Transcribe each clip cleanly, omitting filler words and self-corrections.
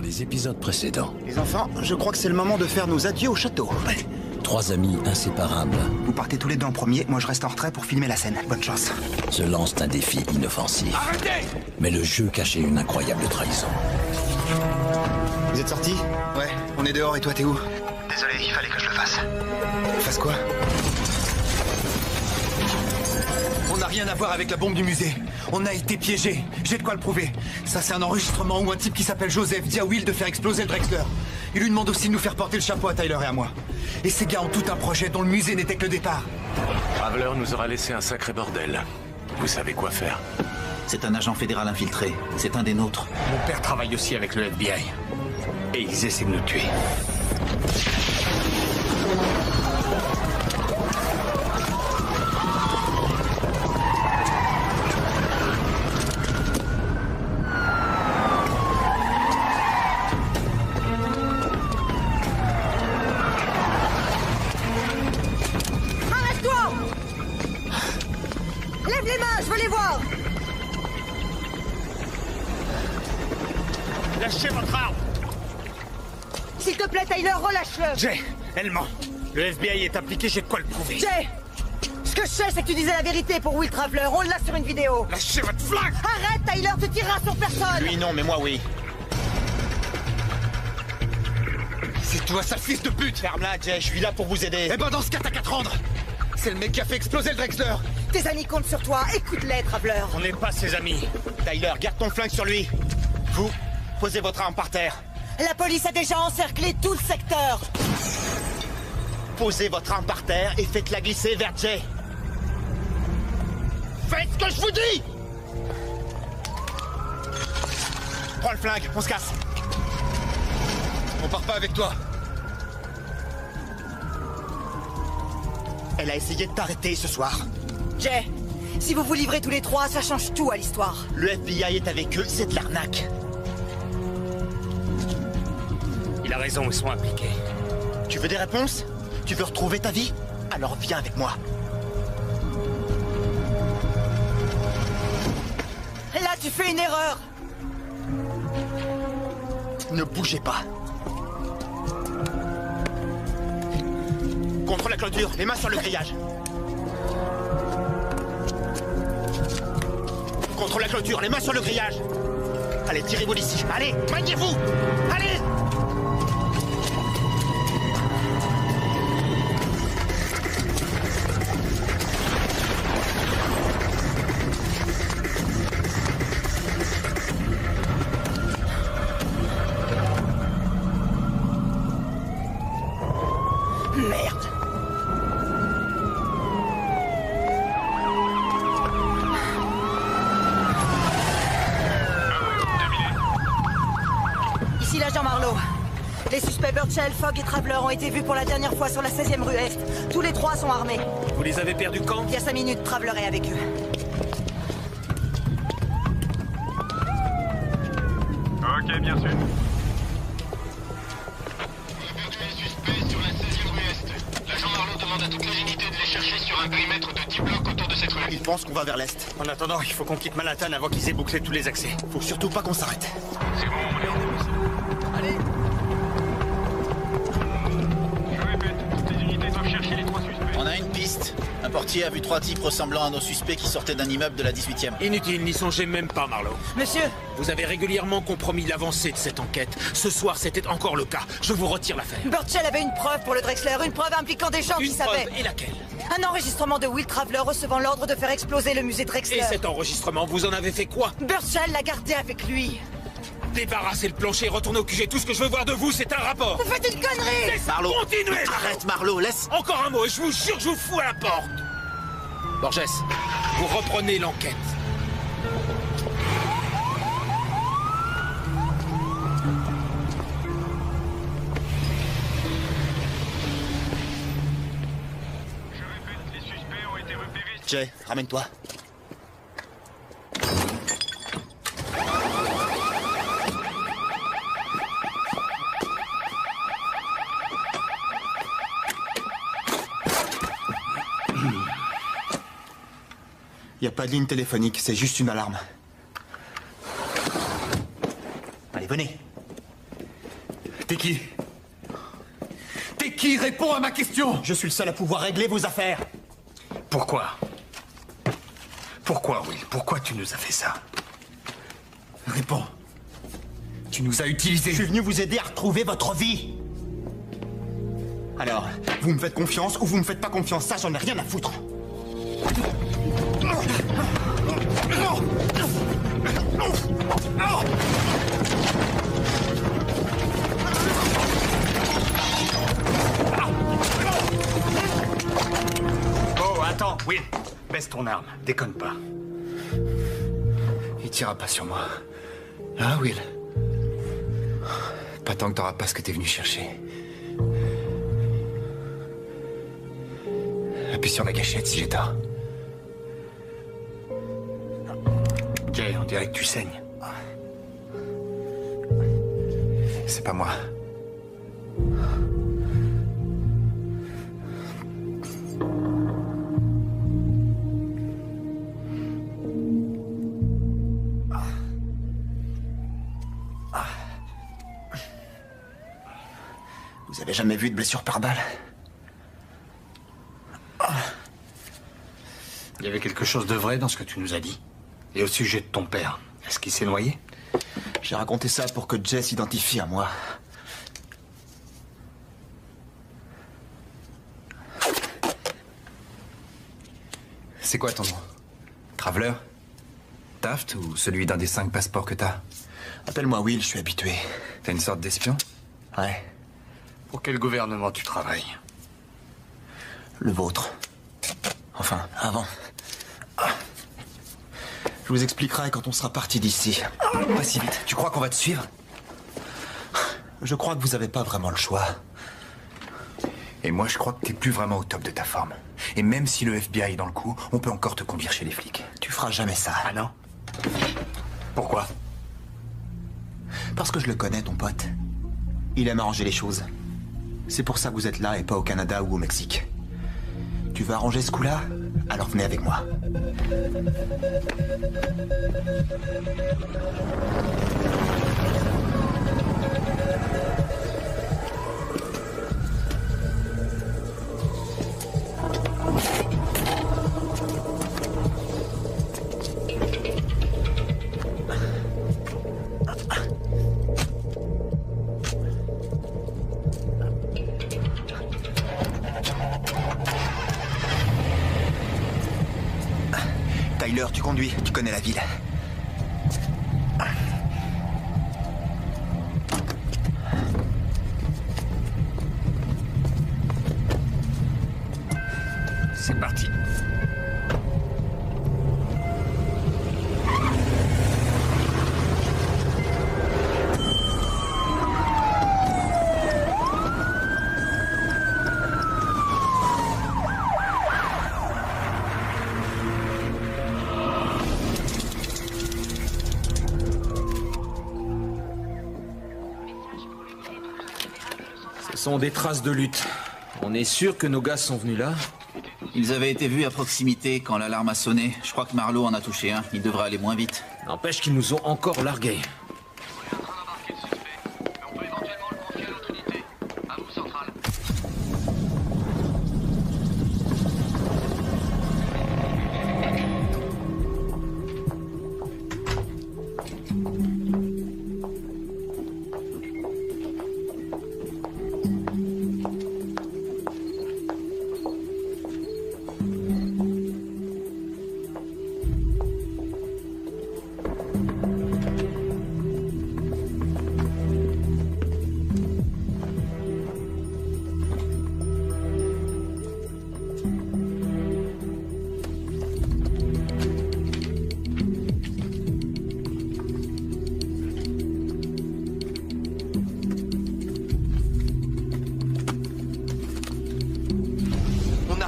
les épisodes précédents. Les enfants, je crois que c'est le moment de faire nos adieux au château. Trois amis inséparables Vous partez tous les deux en premier, moi je reste en retrait pour filmer la scène. Bonne chance. se lancent un défi inoffensif. Arrêtez! Mais le jeu cachait une incroyable trahison. Vous êtes sortis? Ouais, on est dehors et toi t'es où? Désolé, il fallait que je le fasse. Fasse quoi? On n'a rien à voir avec la bombe du musée. On a été piégés. J'ai de quoi le prouver. Ça, c'est un enregistrement où un type qui s'appelle Joseph dit à Will de faire exploser le Drexler. Il lui demande aussi de nous faire porter le chapeau à Tyler et à moi. Et ces gars ont tout un projet dont le musée n'était que le départ. Traveler nous aura laissé un sacré bordel. Vous savez quoi faire. C'est un agent fédéral infiltré. C'est un des nôtres. Mon père travaille aussi avec le FBI. Et ils essaient de nous tuer. Arrête-toi! Lève les mains, je veux les voir! Lâchez votre arme! S'il te plaît, Tyler, relâche-le! Jay, elle ment. Le FBI est impliqué, j'ai de quoi le prouver. Jay! Ce que je sais, c'est que tu disais la vérité pour Will Traveler. On l'a sur une vidéo. Lâchez votre flingue! Arrête, Tyler, tu tireras sur personne! Lui non, mais moi oui. C'est toi, sale fils de pute! Ferme-la, Jay, je suis là pour vous aider. Eh ben dans ce cas, t'as qu'à te rendre! C'est le mec qui a fait exploser le Drexler! Tes amis comptent sur toi. Écoute-les, Traveler. On n'est pas ses amis. Tyler, garde ton flingue sur lui. Vous, posez votre arme par terre. La police a déjà encerclé tout le secteur. Posez votre arme par terre et faites-la glisser vers Jay. Faites ce que je vous dis! Prends le flingue, on se casse. On part pas avec toi. Elle a essayé de t'arrêter ce soir. Jay, si vous vous livrez tous les trois, ça change tout à l'histoire. Le FBI est avec eux, c'est de l'arnaque. Il a raison, ils sont impliqués. Tu veux des réponses? Tu veux retrouver ta vie? Alors viens avec moi. Là, tu fais une erreur. Ne bougez pas. Contre la clôture, les mains sur le grillage. Contre la clôture, les mains sur le grillage. Allez, tirez-vous d'ici. Allez, maniez-vous. Allez! Merde. Ici l'agent Marlowe. Les suspects Burchell, Fogg et Traveler ont été vus pour la dernière fois sur la 16e rue Est. Tous les trois sont armés. Vous les avez perdus quand? Il y a 5 minutes, Traveler est avec eux. Ok, bien sûr. Suspect sur la 16e rue Est. L'agent Marlowe demande à toutes les unités de les chercher sur un périmètre de 10 blocs autour de cette rue. Il pense qu'on va vers l'est. En attendant, il faut qu'on quitte Manhattan avant qu'ils aient bouclé tous les accès. Faut surtout pas qu'on s'arrête. C'est bon, on est en Allez. Je répète, toutes les unités doivent chercher les trois suspects. On a une piste. Un portier a vu 3 types ressemblant à nos suspects qui sortaient d'un immeuble de la 18e. Inutile, n'y songez même pas, Marlowe. Monsieur, Vous avez régulièrement compromis l'avancée de cette enquête. Ce soir, c'était encore le cas. Je vous retire l'affaire. Burchell avait une preuve pour le Drexler, une preuve impliquant des gens qui Une preuve, savaient. et laquelle? Un enregistrement de Will Traveler recevant l'ordre de faire exploser le musée Drexler. Et cet enregistrement, vous en avez fait quoi? Burchell l'a gardé avec lui. Débarrassez le plancher, retournez au QG. Tout ce que je veux voir de vous, c'est un rapport. Vous faites une connerie! C'est ça, Marlowe, continuez! arrête Marlowe, laisse. Encore un mot et je vous jure que je vous fous à la porte. Borges, vous reprenez l'enquête. Je répète, les suspects ont été repérés. Jay, ramène-toi. Y a pas de ligne téléphonique, c'est juste une alarme. Allez, venez. T'es qui? T'es qui? Réponds à ma question! Je suis le seul à pouvoir régler vos affaires. Pourquoi? Pourquoi, Will? Pourquoi tu nous as fait ça? Réponds. Tu nous as utilisés. Je suis venu vous aider à retrouver votre vie. Alors, vous me faites confiance ou vous me faites pas confiance, ça j'en ai rien à foutre. Oh, attends, Will. Baisse ton arme, déconne pas. Il tirera pas sur moi. Hein, Will? Pas tant que t'auras pas ce que t'es venu chercher. Appuie sur la gâchette si j'ai tort. Jay, on dirait que tu saignes. C'est pas moi. Vous avez jamais vu de blessure par balle? Il y avait quelque chose de vrai dans ce que tu nous as dit. Et au sujet de ton père. Est-ce qu'il s'est noyé? J'ai raconté ça pour que Jay s'identifie à moi. C'est quoi ton nom? Traveler? Taft ou celui d'un des 5 passeports que t'as? Appelle-moi Will, je suis habitué. T'es une sorte d'espion? Ouais, Pour quel gouvernement tu travailles? le vôtre. Enfin, avant. Je vous expliquerai quand on sera parti d'ici. Pas si vite. Tu crois qu'on va te suivre? Je crois que vous avez pas vraiment le choix. Et moi, je crois que t'es plus vraiment au top de ta forme. Et même si le FBI est dans le coup, on peut encore te conduire chez les flics. Tu feras jamais ça. Ah non? Pourquoi? Parce que je le connais, ton pote. Il aime arranger les choses. C'est pour ça que vous êtes là et pas au Canada ou au Mexique. Tu veux arranger ce coup-là? Alors venez avec moi. Tyler, tu conduis, tu connais la ville. C'est parti. Ce sont des traces de lutte. On est sûr que nos gars sont venus là? Ils avaient été vus à proximité quand l'alarme a sonné. Je crois que Marlowe en a touché un. Il devrait aller moins vite. N'empêche qu'ils nous ont encore largués. On est en train d'embarquer le suspect, mais on peut éventuellement le confier à notre unité. À vous, Central.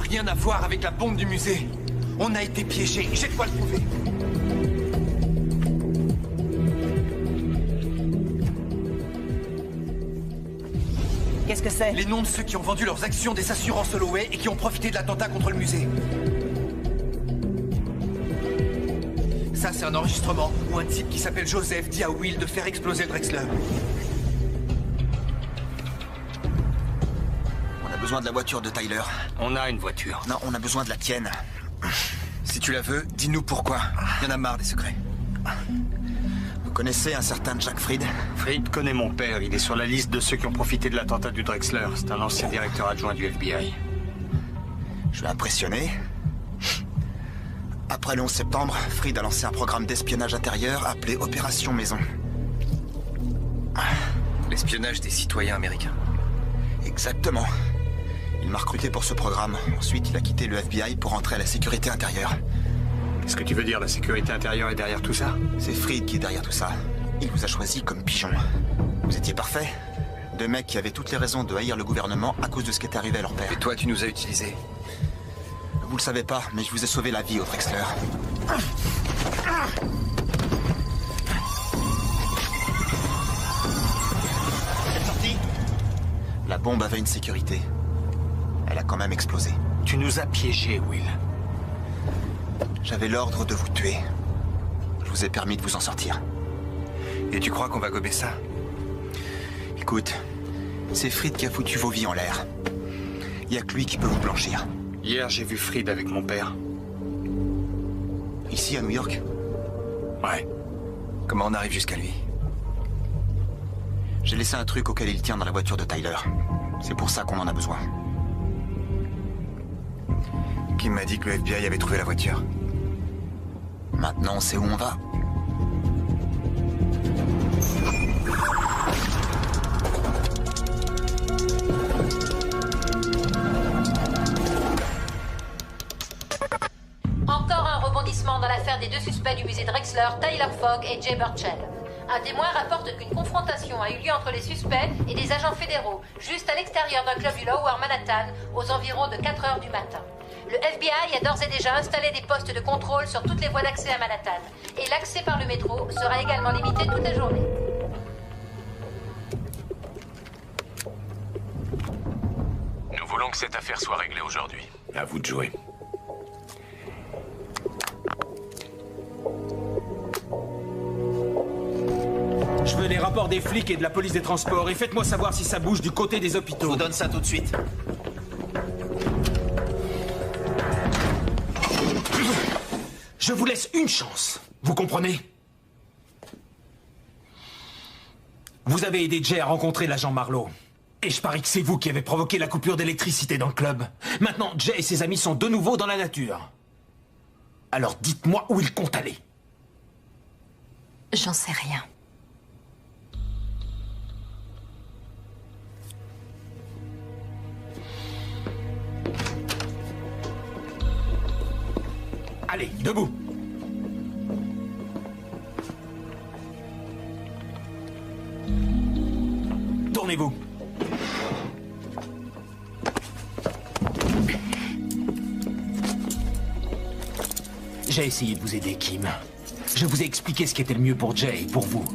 Rien à voir avec la bombe du musée. On a été piégés. J'ai de quoi le prouver. Qu'est-ce que c'est? Les noms de ceux qui ont vendu leurs actions des assurances Holloway et qui ont profité de l'attentat contre le musée. Ça, c'est un enregistrement où un type qui s'appelle Joseph dit à Will de faire exploser le Drexler. besoin de la voiture de Tyler. On a une voiture. Non, on a besoin de la tienne. Si tu la veux, dis-nous pourquoi. Il y en a marre des secrets. Vous connaissez un certain Jack Fried? Fried connaît mon père. Il est sur la liste de ceux qui ont profité de l'attentat du Drexler. C'est un ancien directeur adjoint du FBI. Je vais impressionner. Après le 11 septembre, Fried a lancé un programme d'espionnage intérieur appelé Opération Maison. L'espionnage des citoyens américains. Exactement. Il m'a recruté pour ce programme. Ensuite, il a quitté le FBI pour entrer à la sécurité intérieure. Qu'est-ce que tu veux dire, la sécurité intérieure est derrière tout ça? C'est Fried qui est derrière tout ça. Il vous a choisi comme pigeon. Vous étiez parfait. Deux mecs qui avaient toutes les raisons de haïr le gouvernement à cause de ce qui est arrivé à leur père. Et toi, tu nous as utilisés. Vous le savez pas, mais je vous ai sauvé la vie au Drexler. Cette sortie? La bombe avait une sécurité. Elle a quand même explosé. Tu nous as piégés, Will. J'avais l'ordre de vous tuer. Je vous ai permis de vous en sortir. Et tu crois qu'on va gober ça? Écoute, c'est Fried qui a foutu vos vies en l'air. Il y a que lui qui peut vous blanchir. Hier, j'ai vu Fried avec mon père. Ici, à New York? Ouais. Comment on arrive jusqu'à lui? J'ai laissé un truc auquel il tient dans la voiture de Tyler. C'est pour ça qu'on en a besoin. Kim m'a dit que le FBI avait trouvé la voiture. Maintenant, on sait où on va. Encore un rebondissement dans l'affaire des deux suspects du musée Drexler, Tyler Fogg et Jay Burchell. Un témoin rapporte qu'une confrontation a eu lieu entre les suspects et des agents fédéraux, juste à l'extérieur d'un club du Lower Manhattan, aux environs de 4 heures du matin. Le FBI a d'ores et déjà installé des postes de contrôle sur toutes les voies d'accès à Manhattan. Et l'accès par le métro sera également limité toute la journée. Nous voulons que cette affaire soit réglée aujourd'hui. À vous de jouer. Je veux les rapports des flics et de la police des transports et faites-moi savoir si ça bouge du côté des hôpitaux. Je vous donne ça tout de suite. Je vous laisse une chance, vous comprenez? Vous avez aidé Jay à rencontrer l'agent Marlowe. Et je parie que c'est vous qui avez provoqué la coupure d'électricité dans le club. Maintenant, Jay et ses amis sont de nouveau dans la nature. Alors dites-moi où ils comptent aller. J'en sais rien. Allez, debout. Tournez-vous. J'ai essayé de vous aider, Kim. Je vous ai expliqué ce qui était le mieux pour Jay et pour vous.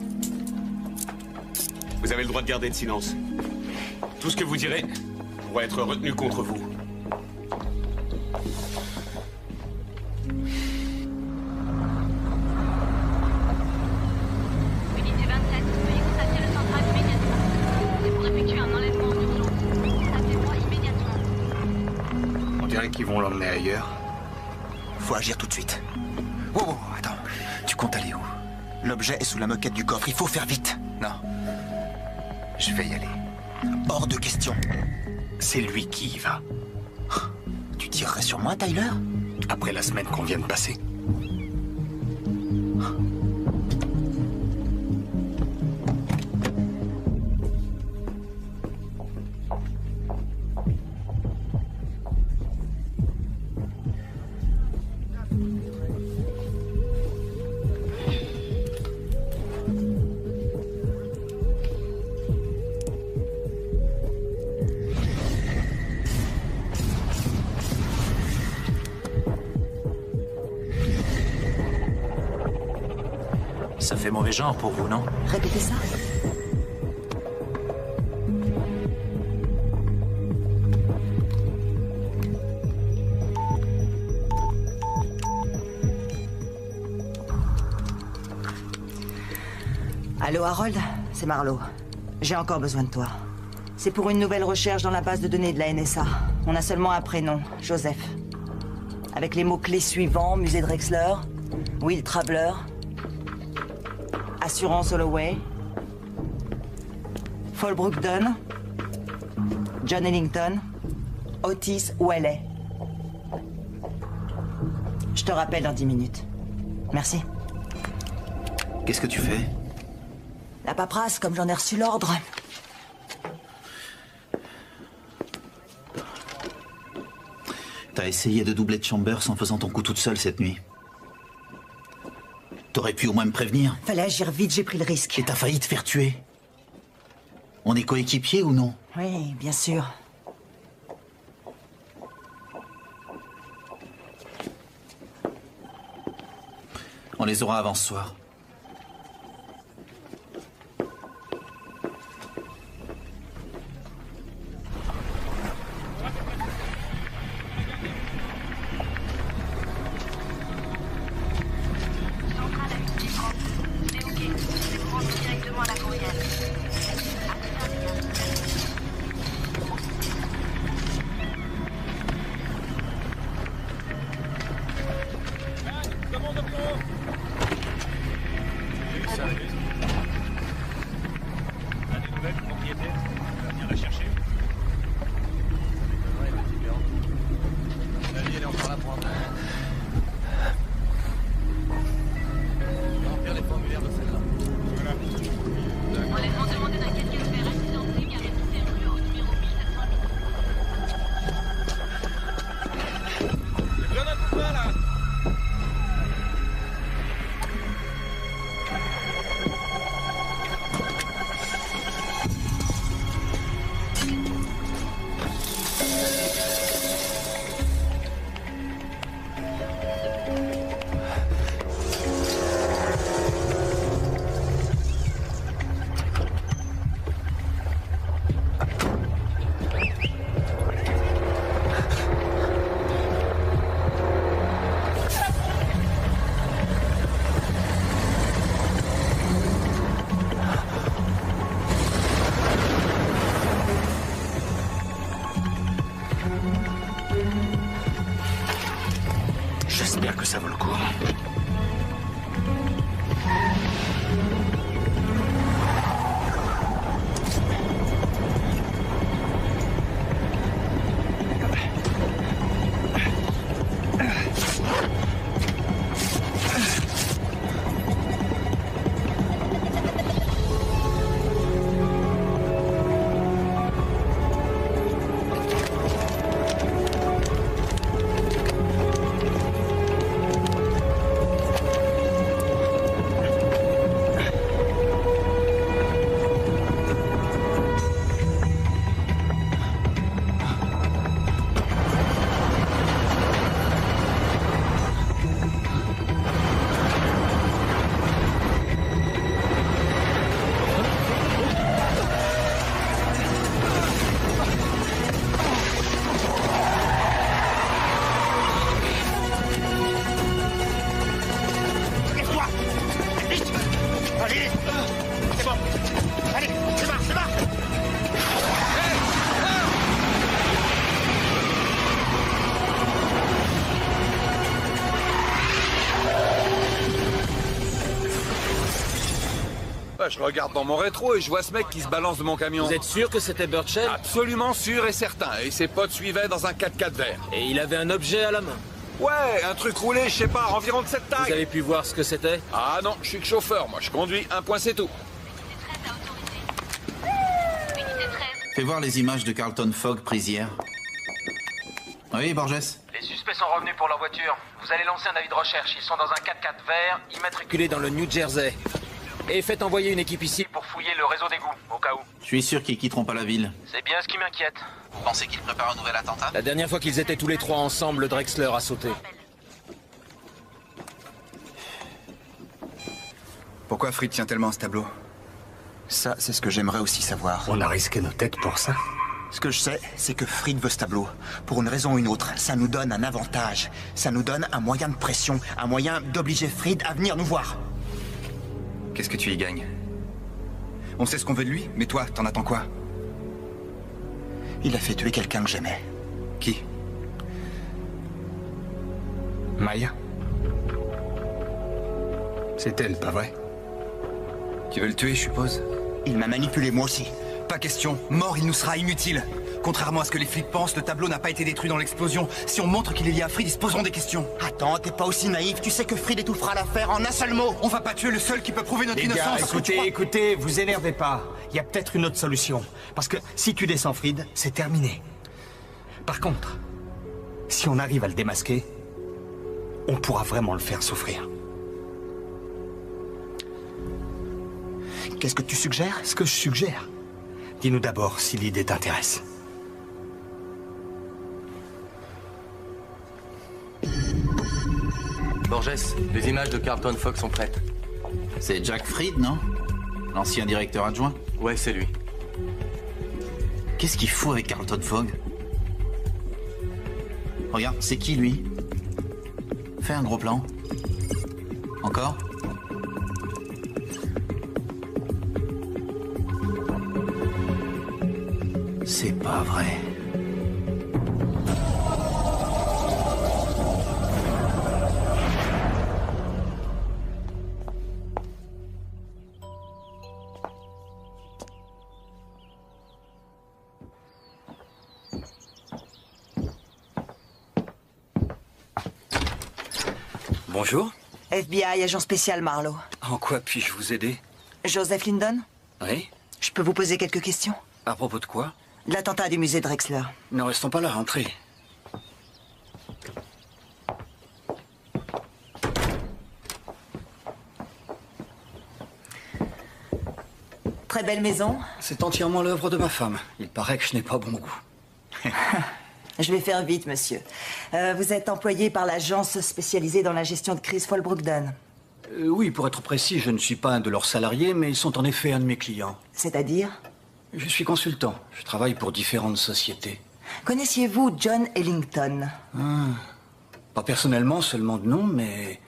Vous avez le droit de garder le silence. Tout ce que vous direz pourra être retenu contre vous. Unité 27, veuillez contacter le central immédiatement. C'est pour effectuer un enlèvement en urgence. Appelez-moi immédiatement. On dirait qu'ils vont l'emmener ailleurs. Faut agir tout de suite. Oh, attends. Tu comptes aller où? L'objet est sous la moquette du coffre. Il faut faire vite. Non. Je vais y aller. Hors de question. C'est lui qui y va. Tu tirerais sur moi, Tyler? Après la semaine qu'on vient de passer. Ça fait mauvais genre pour vous, non? Répétez ça. Allô, Harold? C'est Marlowe. J'ai encore besoin de toi. C'est pour une nouvelle recherche dans la base de données de la NSA. On a seulement un prénom, Joseph. Avec les mots-clés suivants, musée Drexler, Will Traveler, Assurance Holloway, Fallbrook Dunn, John Ellington, Otis Whaley. Je te rappelle dans 10 minutes. Merci. Qu'est-ce que tu fais? La paperasse, comme j'en ai reçu l'ordre. T'as essayé de doubler Chambers en faisant ton coup toute seule cette nuit. T'aurais pu au moins me prévenir. Fallait agir vite, j'ai pris le risque. Et t'as failli te faire tuer. On est coéquipiers ou non? Oui, bien sûr. On les aura avant ce soir. J'espère que ça vaut le coup. Je regarde dans mon rétro et je vois ce mec qui se balance de mon camion. Vous êtes sûr que c'était Burchell? Absolument sûr et certain. Et ses potes suivaient dans un 4x4 vert. Et il avait un objet à la main? Ouais, un truc roulé, je sais pas, environ de cette taille. Vous avez pu voir ce que c'était? Ah non, je suis que chauffeur, moi je conduis, un point c'est tout. Fais voir les images de Carlton Fogg prises hier. Oui, Borges? Les suspects sont revenus pour leur voiture. Vous allez lancer un avis de recherche. Ils sont dans un 4x4 vert, immatriculés dans le New Jersey. Et faites envoyer une équipe ici pour fouiller le réseau d'égout, au cas où. Je suis sûr qu'ils quitteront pas la ville. C'est bien ce qui m'inquiète. Vous pensez qu'ils préparent un nouvel attentat? La dernière fois qu'ils étaient tous les trois ensemble, le Drexler a sauté. Pourquoi Fried tient tellement à ce tableau? Ça, c'est ce que j'aimerais aussi savoir. On a risqué nos têtes pour ça. Ce que je sais, c'est que Fried veut ce tableau. Pour une raison ou une autre, ça nous donne un avantage. Ça nous donne un moyen de pression, un moyen d'obliger Fried à venir nous voir. Qu'est-ce que tu y gagnes? On sait ce qu'on veut de lui, mais toi, t'en attends quoi? Il a fait tuer quelqu'un que j'aimais. Qui? Maya? C'est elle, pas vrai? Tu veux le tuer, je suppose? Il m'a manipulé, moi aussi. Pas question. Mort, il nous sera inutile. Contrairement à ce que les flics pensent, le tableau n'a pas été détruit dans l'explosion. Si on montre qu'il est lié à Fried, ils se poseront des questions. Attends, t'es pas aussi naïf. Tu sais que Fried étouffera l'affaire en un seul mot. On va pas tuer le seul qui peut prouver notre Les innocence. gars, écoutez, vous énervez pas. Il y a peut-être une autre solution. Parce que si tu descends Fried, c'est terminé. Par contre, si on arrive à le démasquer, on pourra vraiment le faire souffrir. Qu'est-ce que tu suggères? Ce que je suggère. Dis-nous d'abord si l'idée t'intéresse. Borges, les images de Carlton Fogg sont prêtes. C'est Jack Fried, non? L'ancien directeur adjoint? Ouais, c'est lui. Qu'est-ce qu'il fout avec Carlton Fogg? Regarde, c'est qui lui? Fais un gros plan. Encore? C'est pas vrai. Bonjour. FBI, agent spécial Marlowe. En quoi puis-je vous aider? Joseph Lindon? Oui? Je peux vous poser quelques questions? À propos de quoi? De l'attentat du musée Drexler. Ne restons pas là, entrez. Très belle maison. C'est entièrement l'œuvre de ma femme. Il paraît que je n'ai pas bon goût. Je vais faire vite, monsieur. Vous êtes employé par l'agence spécialisée dans la gestion de crise Fallbrook Dunn. Oui, pour être précis, je ne suis pas un de leurs salariés, mais ils sont en effet un de mes clients. C'est-à-dire? Je suis consultant. Je travaille pour différentes sociétés. Connaissiez-vous John Ellington? Pas personnellement, seulement de nom, mais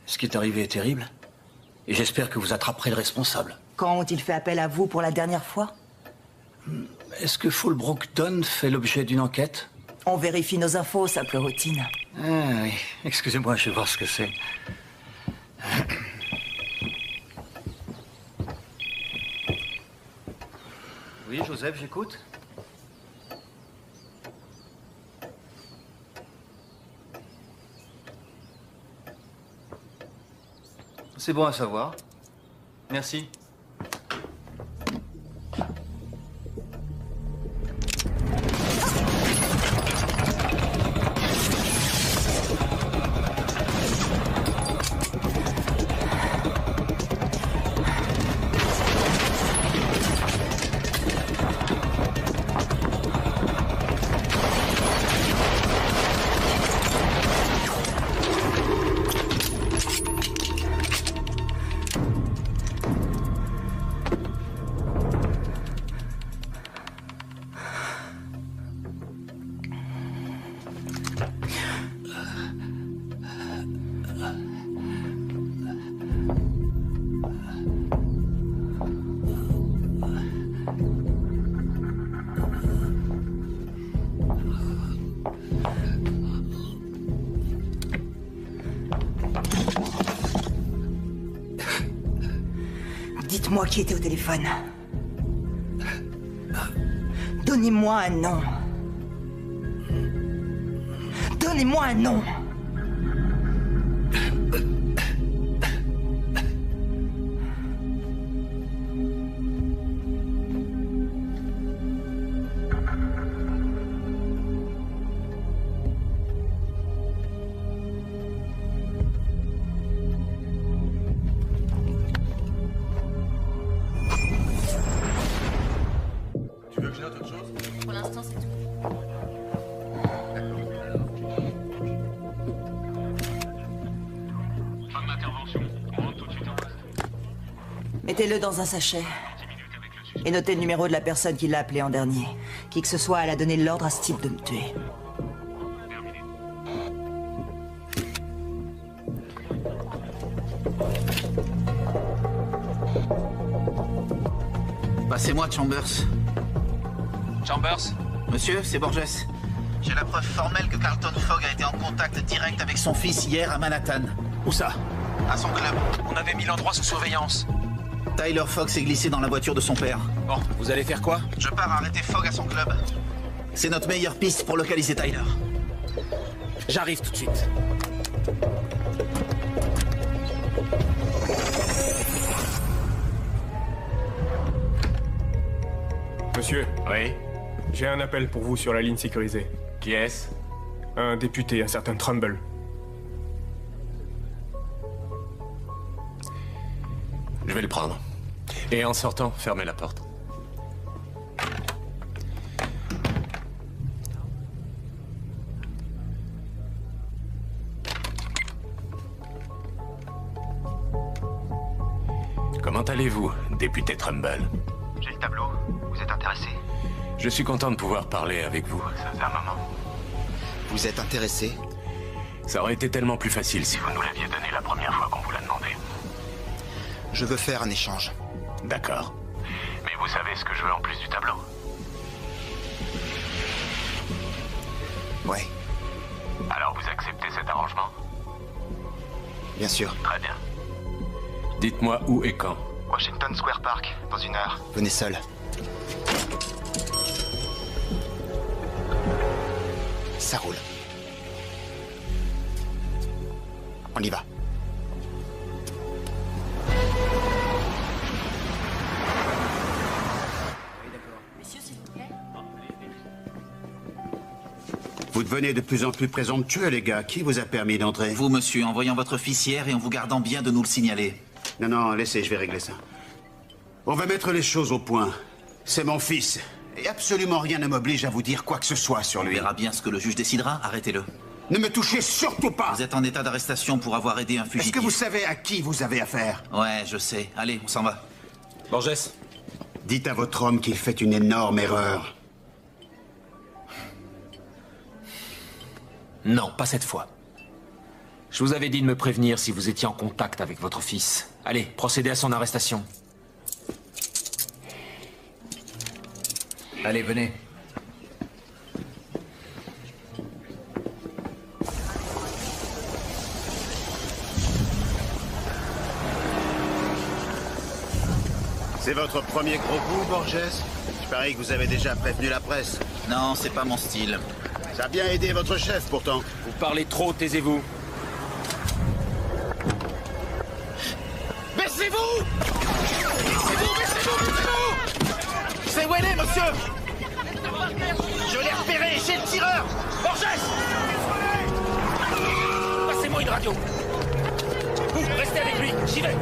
ce qui est arrivé est terrible. Et j'espère que vous attraperez le responsable. Quand ont-ils fait appel à vous pour la dernière fois? Est-ce que Fallbrook Dunn fait l'objet d'une enquête? On vérifie nos infos, simple routine. Ah oui, excusez-moi, je vais voir ce que c'est. Oui, Joseph, j'écoute. C'est bon à savoir. Merci. Dites-moi qui était au téléphone. Donnez-moi un nom. Donnez-moi un nom. Pour l'instant, c'est tout. Fin de l'intervention. On rentre tout de suite en poste. Mettez-le dans un sachet. Et notez le numéro de la personne qui l'a appelé en dernier. Qui que ce soit, elle a donné l'ordre à ce type de me tuer. Passez-moi Chambers. Chambers, Monsieur, c'est Borges. J'ai la preuve formelle que Carlton Fogg a été en contact direct avec son fils hier à Manhattan. Où ça? À son club. On avait mis l'endroit sous surveillance. Tyler Fogg s'est glissé dans la voiture de son père. Bon, vous allez faire quoi? Je pars arrêter Fogg à son club. C'est notre meilleure piste pour localiser Tyler. J'arrive tout de suite. Monsieur. Oui? J'ai un appel pour vous sur la ligne sécurisée. Qui est-ce? Un député, un certain Trumbull. Je vais le prendre. Et en sortant, fermez la porte. Comment allez-vous, député Trumbull? J'ai le tableau. Vous êtes intéressé? Je suis content de pouvoir parler avec vous. Ça faisait un moment. Vous êtes intéressé? Ça aurait été tellement plus facile si vous nous l'aviez donné la première fois qu'on vous l'a demandé. Je veux faire un échange. D'accord. Mais vous savez ce que je veux en plus du tableau? Ouais. Alors vous acceptez cet arrangement? Bien sûr. Très bien. Dites-moi où et quand. Washington Square Park, dans 1 heure. Venez seul. Ça roule. On y va. Vous devenez de plus en plus présomptueux, les gars. Qui vous a permis d'entrer? Vous, monsieur, en voyant votre fils hier et en vous gardant bien de nous le signaler. Non, non, laissez, je vais régler ça. On va mettre les choses au point. C'est mon fils. Et absolument rien ne m'oblige à vous dire quoi que ce soit sur lui. On verra bien ce que le juge décidera. Arrêtez-le. Ne me touchez surtout pas! Vous êtes en état d'arrestation pour avoir aidé un fugitif. Est-ce que vous savez à qui vous avez affaire? Ouais, je sais. Allez, on s'en va. Borges. Dites à votre homme qu'il fait une énorme erreur. Non, pas cette fois. Je vous avais dit de me prévenir si vous étiez en contact avec votre fils. Allez, procédez à son arrestation. Allez, venez. C'est votre premier gros coup, Borges? Je parie que vous avez déjà prévenu la presse. Non, c'est pas mon style. Ça a bien aidé votre chef, pourtant. Vous parlez trop, taisez-vous. Baissez-vous! Baissez-vous, baissez-vous, baissez-vous! C'est où elle est, monsieur? Je l'ai repéré, j'ai le tireur! Borges! Passez-moi une radio. Vous, restez avec lui, j'y vais.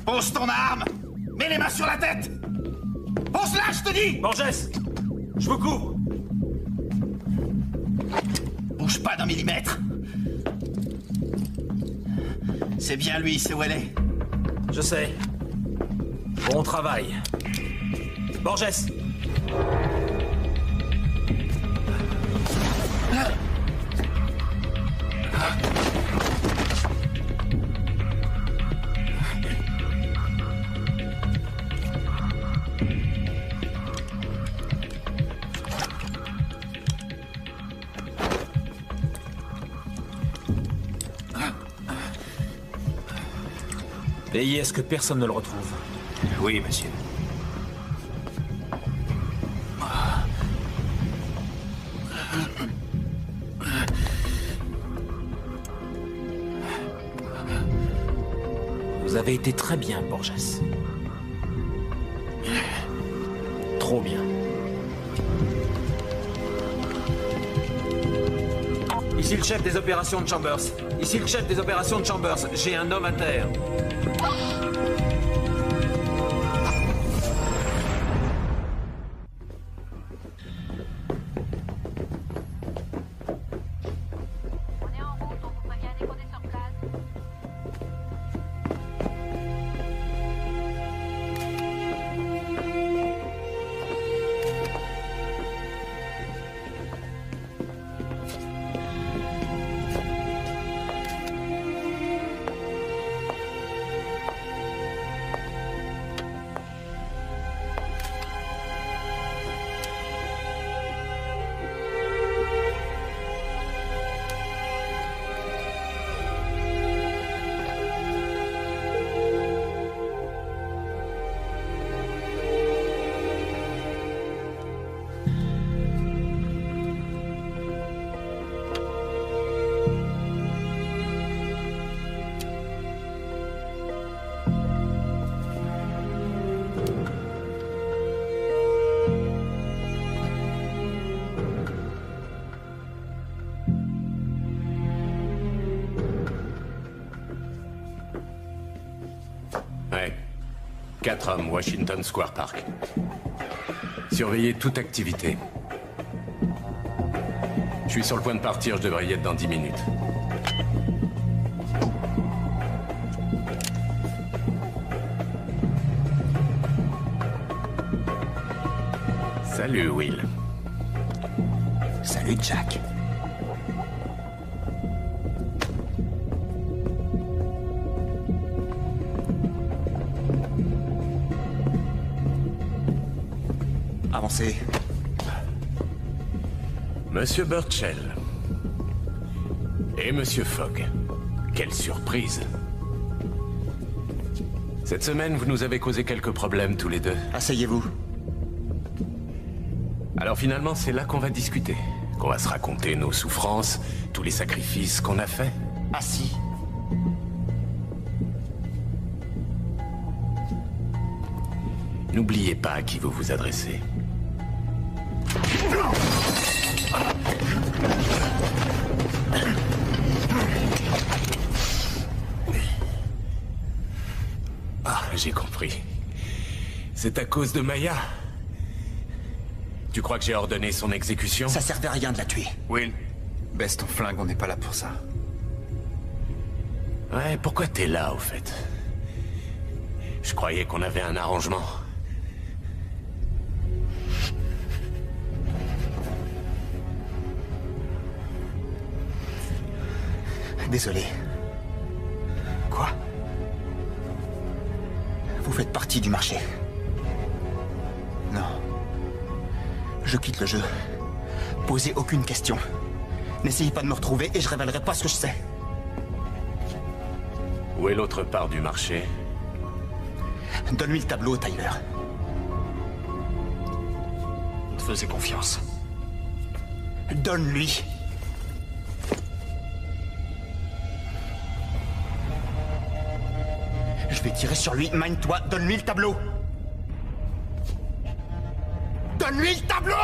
Pose ton arme! Mets les mains sur la tête! Pose-la, je te dis! Borges! Je vous couvre! Bouge pas d'un millimètre! C'est bien lui, c'est où elle est. Je sais. Bon travail. Borges! Veillez à ce que personne ne le retrouve. Oui, monsieur. Vous avez été très bien, Borges. Trop bien. Ici le chef des opérations de Chambers. Ici le chef des opérations de Chambers. J'ai un homme à terre. Ouais. 4 hommes, Washington Square Park. Surveillez toute activité. Je suis sur le point de partir, je devrais y être dans 10 minutes. Salut, Will. Salut, Jack. Avancez. Monsieur Burchell. Et Monsieur Fogg. Quelle surprise. Cette semaine, vous nous avez causé quelques problèmes tous les deux. Asseyez-vous. Alors finalement, c'est là qu'on va discuter. Qu'on va se raconter nos souffrances, tous les sacrifices qu'on a faits. Assis. N'oubliez pas à qui vous vous adressez. Ah, j'ai compris. C'est à cause de Maya. Tu crois que j'ai ordonné son exécution? Ça servait à rien de la tuer. Will, baisse ton flingue, on n'est pas là pour ça. Ouais, pourquoi t'es là, au fait? Je croyais qu'on avait un arrangement. Désolé. Quoi? Vous faites partie du marché. Non. Je quitte le jeu. Posez aucune question. N'essayez pas de me retrouver et je révélerai pas ce que je sais. Où est l'autre part du marché? Donne-lui le tableau, Tyler. On te faisait confiance. Donne-lui. Je vais tirer sur lui. Mine-toi. Donne-lui le tableau. Donne-lui le tableau!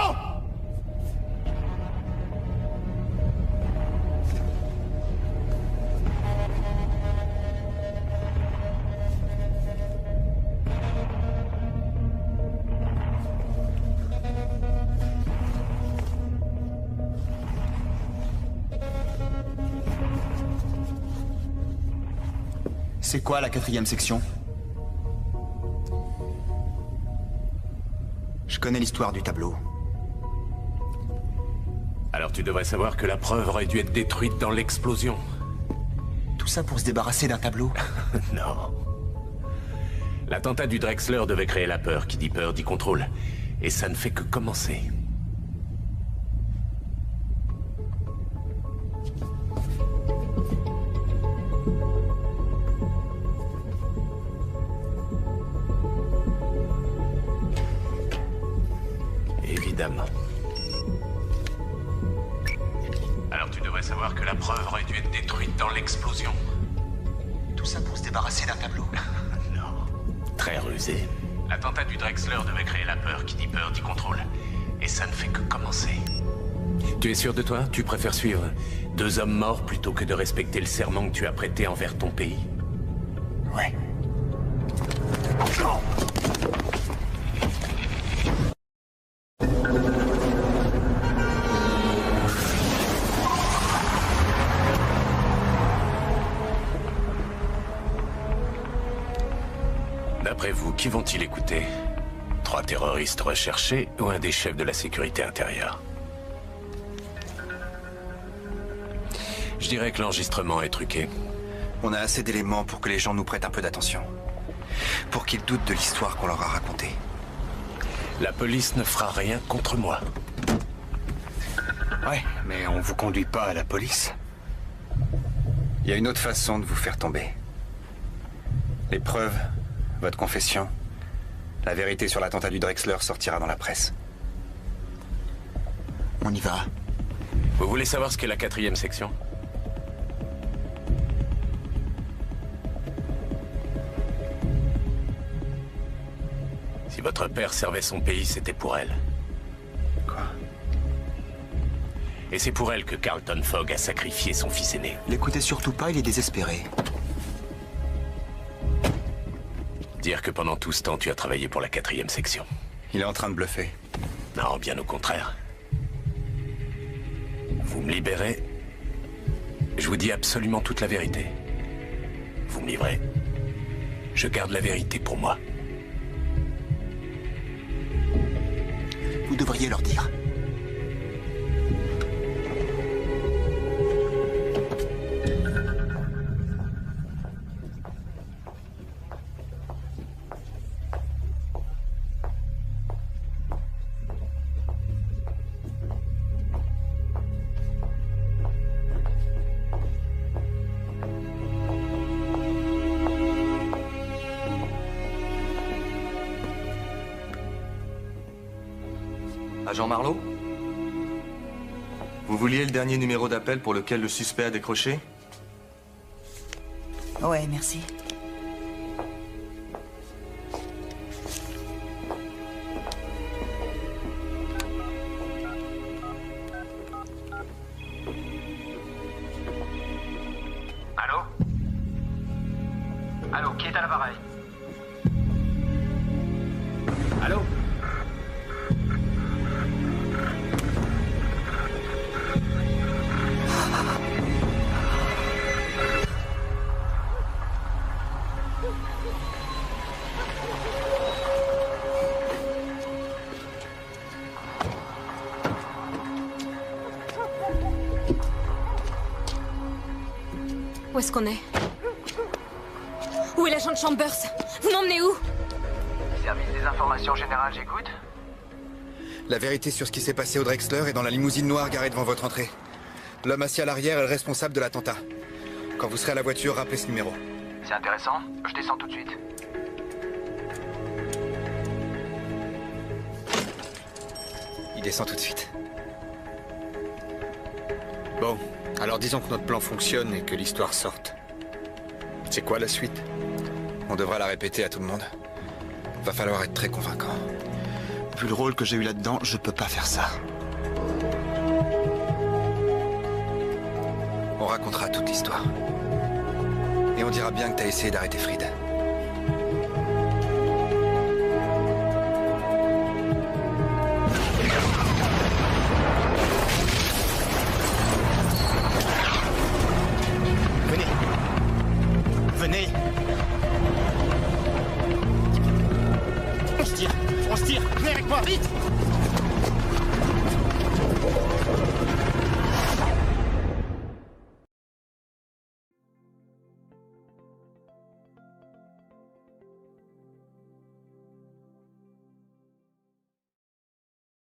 C'est quoi la 4e section? Je connais l'histoire du tableau. Alors tu devrais savoir que la preuve aurait dû être détruite dans l'explosion. Tout ça pour se débarrasser d'un tableau? Non. L'attentat du Drexler devait créer la peur. Qui dit peur dit contrôle. Et ça ne fait que commencer. dans l'explosion. Tout ça pour se débarrasser d'un tableau. Très rusé. L'attentat du Drexler devait créer la peur. Qui dit peur dit contrôle. Et ça ne fait que commencer. Tu es sûr de toi? Tu préfères suivre 2 hommes morts plutôt que de respecter le serment que tu as prêté envers ton pays? Ouais. D'après vous, qui vont-ils écouter? 3 terroristes recherchés ou un des chefs de la sécurité intérieure? Je dirais que l'enregistrement est truqué. On a assez d'éléments pour que les gens nous prêtent un peu d'attention. Pour qu'ils doutent de l'histoire qu'on leur a racontée. La police ne fera rien contre moi. Ouais, mais on vous conduit pas à la police. Il y a une autre façon de vous faire tomber. Les preuves, votre confession, la vérité sur l'attentat du Drexler sortira dans la presse. On y va. Vous voulez savoir ce qu'est la 4e section? Si votre père servait son pays, c'était pour elle. Quoi? Et c'est pour elle que Carlton Fogg a sacrifié son fils aîné. L'écoutez surtout pas, il est désespéré. Dire que pendant tout ce temps, tu as travaillé pour la 4e section. Il est en train de bluffer. Non, bien au contraire. Vous me libérez, je vous dis absolument toute la vérité. Vous me livrez, je garde la vérité pour moi. Vous devriez leur dire. Agent Marlowe? Vous vouliez le dernier numéro d'appel pour lequel le suspect a décroché? Ouais, merci. Allô? Allô, qui est à l'appareil? Allô? Où est-ce qu'on est? Où est l'agent de Chambers? Vous m'emmenez où? Service des informations générales, j'écoute. La vérité sur ce qui s'est passé au Drexler est dans la limousine noire garée devant votre entrée. L'homme assis à l'arrière est le responsable de l'attentat. Quand vous serez à la voiture, rappelez ce numéro. C'est intéressant, je descends tout de suite. Il descend tout de suite. Bon, alors disons que notre plan fonctionne et que l'histoire sorte. C'est quoi la suite? On devra la répéter à tout le monde. Va falloir être très convaincant. Vu le rôle que j'ai eu là-dedans, je peux pas faire ça. On racontera toute l'histoire. Et on dira bien que t'as essayé d'arrêter Fried.